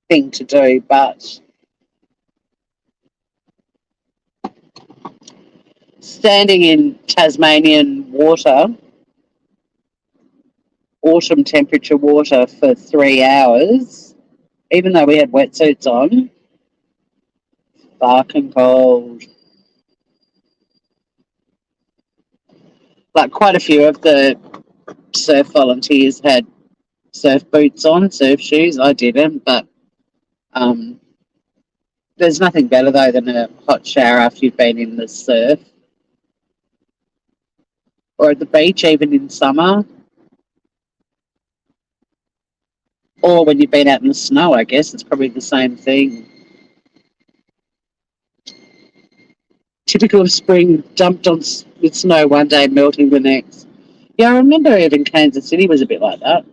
thing to do, but standing in Tasmanian water, autumn temperature water for 3 hours, even though we had wetsuits on, fucking cold. Like quite a few of the surf volunteers had surf boots on, surf shoes. I didn't, but there's nothing better though than a hot shower after you've been in the surf or at the beach, even in summer, or when you've been out in the snow. I guess it's probably the same thing. Typical of spring, dumped on with snow one day, melting the next. Yeah, I remember even Kansas City was a bit like that.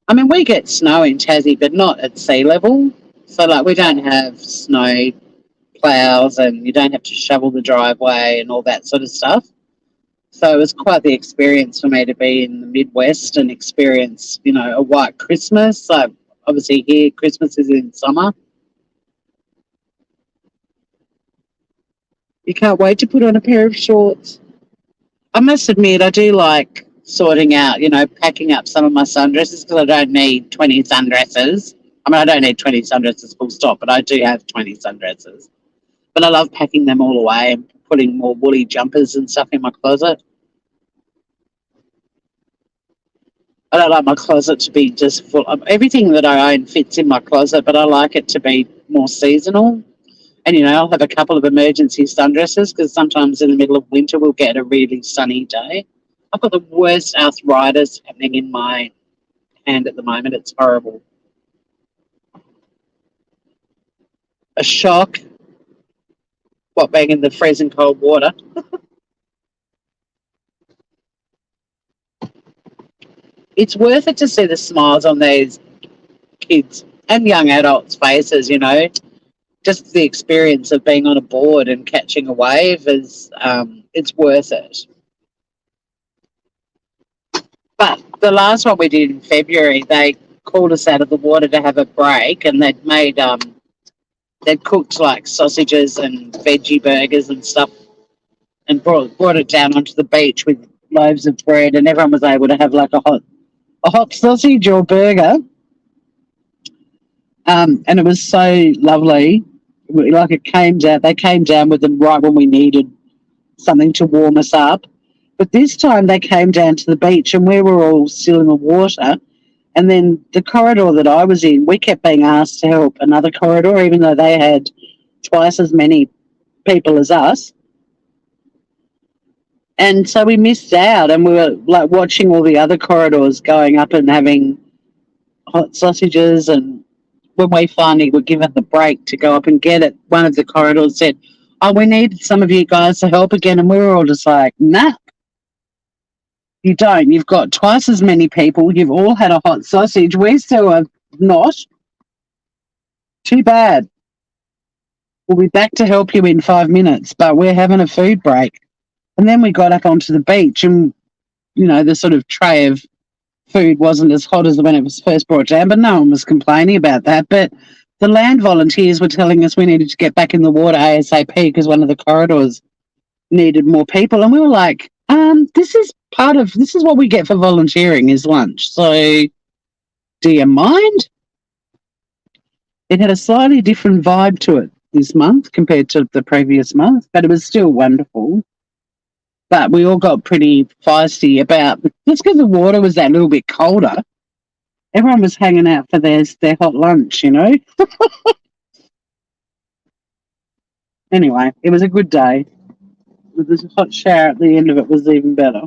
I mean, we get snow in Tassie, but not at sea level. So, like, we don't have snow plows and you don't have to shovel the driveway and all that sort of stuff. So it was quite the experience for me to be in the Midwest and experience, a white Christmas. So obviously here, Christmas is in summer. You can't wait to put on a pair of shorts. I must admit, I do like sorting out, packing up some of my sundresses because I don't need 20 sundresses. I mean, I don't need 20 sundresses full stop, but I do have 20 sundresses. But I love packing them all away and putting more woolly jumpers and stuff in my closet. I don't like my closet to be just full of everything that I own fits in my closet, but I like it to be more seasonal. And, I'll have a couple of emergency sundresses because sometimes in the middle of winter we'll get a really sunny day. I've got the worst arthritis happening in my hand at the moment. It's horrible. A shock. What, being in the freezing cold water? It's worth it to see the smiles on these kids and young adults' faces, just the experience of being on a board and catching a wave is it's worth it. But the last one we did in February, they called us out of the water to have a break, and they'd cooked like sausages and veggie burgers and stuff, and brought it down onto the beach with loaves of bread, and everyone was able to have like a hot sausage or burger. And it was so lovely. Like it came down, they came down with them right when we needed something to warm us up. But this time they came down to the beach and we were all still in the water. And then the corridor that I was in, we kept being asked to help another corridor, even though they had twice as many people as us. And so we missed out, and we were like watching all the other corridors going up and having hot sausages. And when we finally were given the break to go up and get it, one of the corridors said, "Oh, we need some of you guys to help again." And we were all just like, "Nah, you don't. You've got twice as many people. You've all had a hot sausage. We still have not. Too bad. We'll be back to help you in 5 minutes, but we're having a food break." And then we got up onto the beach and, the sort of tray of food wasn't as hot as when it was first brought down, but no one was complaining about that. But the land volunteers were telling us we needed to get back in the water ASAP because one of the corridors needed more people. And we were like, this is what we get for volunteering is lunch. So do you mind? It had a slightly different vibe to it this month compared to the previous month, but it was still wonderful. But we all got pretty feisty about, just because the water was that little bit colder, everyone was hanging out for their hot lunch, Anyway, it was a good day. With this hot shower at the end of it was even better.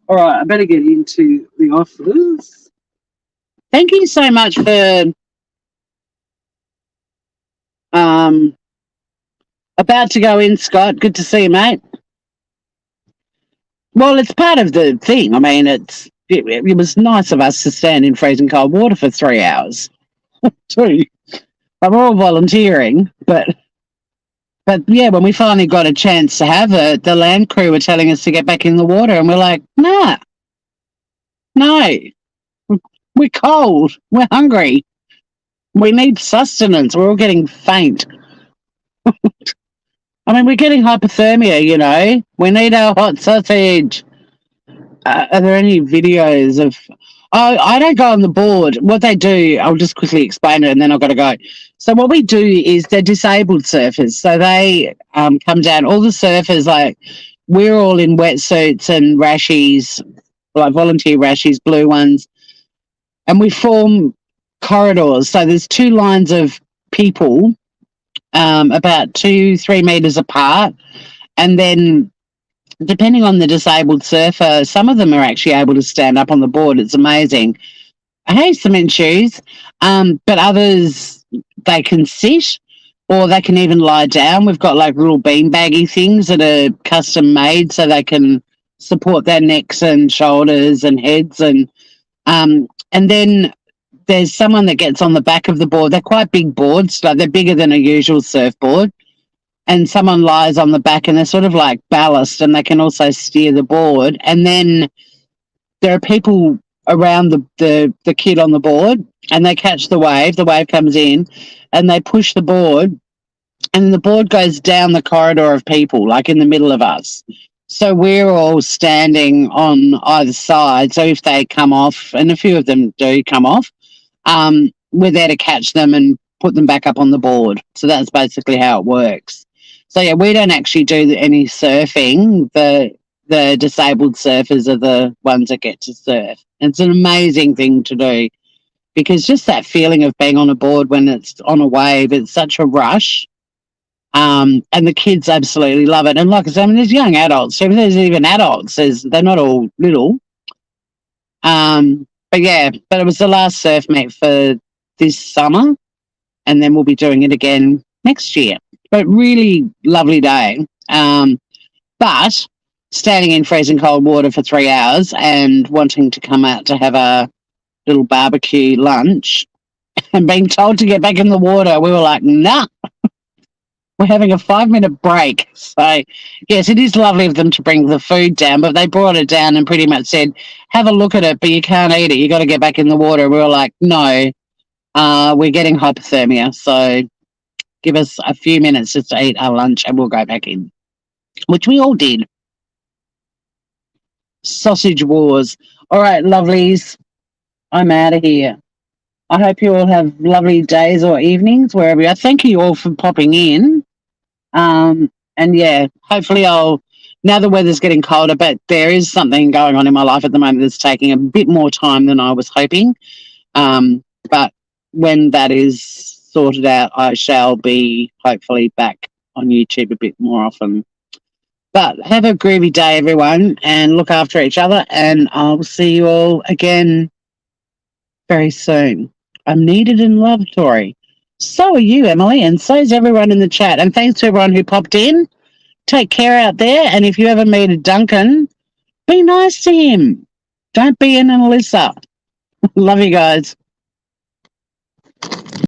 All right, I better get into the offers. Thank you so much for about to go in, Scott. Good to see you, mate. Well, it's part of the thing. I mean, it was nice of us to stand in freezing cold water for 3 hours, too. But we're all volunteering, but yeah, when we finally got a chance to have it, the land crew were telling us to get back in the water, and we're like, no, we're cold, we're hungry, we need sustenance. We're all getting faint. I mean, we're getting hypothermia, we need our hot sausage. Are there any videos of... Oh, I don't go on the board. What they do, I'll just quickly explain it and then I've got to go. So what we do is they're disabled surfers. So they come down, all the surfers, like we're all in wetsuits and rashies, like volunteer rashies, blue ones, and we form corridors. So there's 2 lines of people about 2-3 meters apart, and then depending on the disabled surfer, some of them are actually able to stand up on the board. It's amazing. Hey, cement shoes. But others, they can sit or they can even lie down. We've got like little beanbaggy things that are custom made so they can support their necks and shoulders and heads. And then there's someone that gets on the back of the board. They're quite big boards, like they're bigger than a usual surfboard. And someone lies on the back and they're sort of like ballast and they can also steer the board. And then there are people around the kid on the board and they catch the wave comes in and they push the board and the board goes down the corridor of people, like in the middle of us. So we're all standing on either side. So if they come off, and a few of them do come off, we're there to catch them and put them back up on the board. So that's basically how it works. So yeah, we don't actually do any surfing. The disabled surfers are the ones that get to surf. It's an amazing thing to do because just that feeling of being on a board when it's on a wave, it's such a rush. And the kids absolutely love it. And like I said, I mean, there's young adults. So there's even adults. They're not all little. But it was the last surf meet for this summer, and then we'll be doing it again next year. But really lovely day. But standing in freezing cold water for 3 hours and wanting to come out to have a little barbecue lunch and being told to get back in the water, we were like, nah. We're having a 5-minute break. So, yes, it is lovely of them to bring the food down, but they brought it down and pretty much said, have a look at it, but you can't eat it. You got to get back in the water. We were like, no, we're getting hypothermia. So give us a few minutes just to eat our lunch and we'll go back in, which we all did. Sausage wars. All right, lovelies, I'm out of here. I hope you all have lovely days or evenings wherever you are. Thank you all for popping in. And yeah, hopefully now the weather's getting colder, but there is something going on in my life at the moment that's taking a bit more time than I was hoping. But when that is sorted out, I shall be hopefully back on YouTube a bit more often. But have a groovy day, everyone, and look after each other. And I'll see you all again very soon. I'm needed and loved, Tori. So are you, Emily, and so is everyone in the chat. And thanks to everyone who popped in. Take care out there. And if you ever meet a Duncan, be nice to him. Don't be an Alyssa. Love you guys.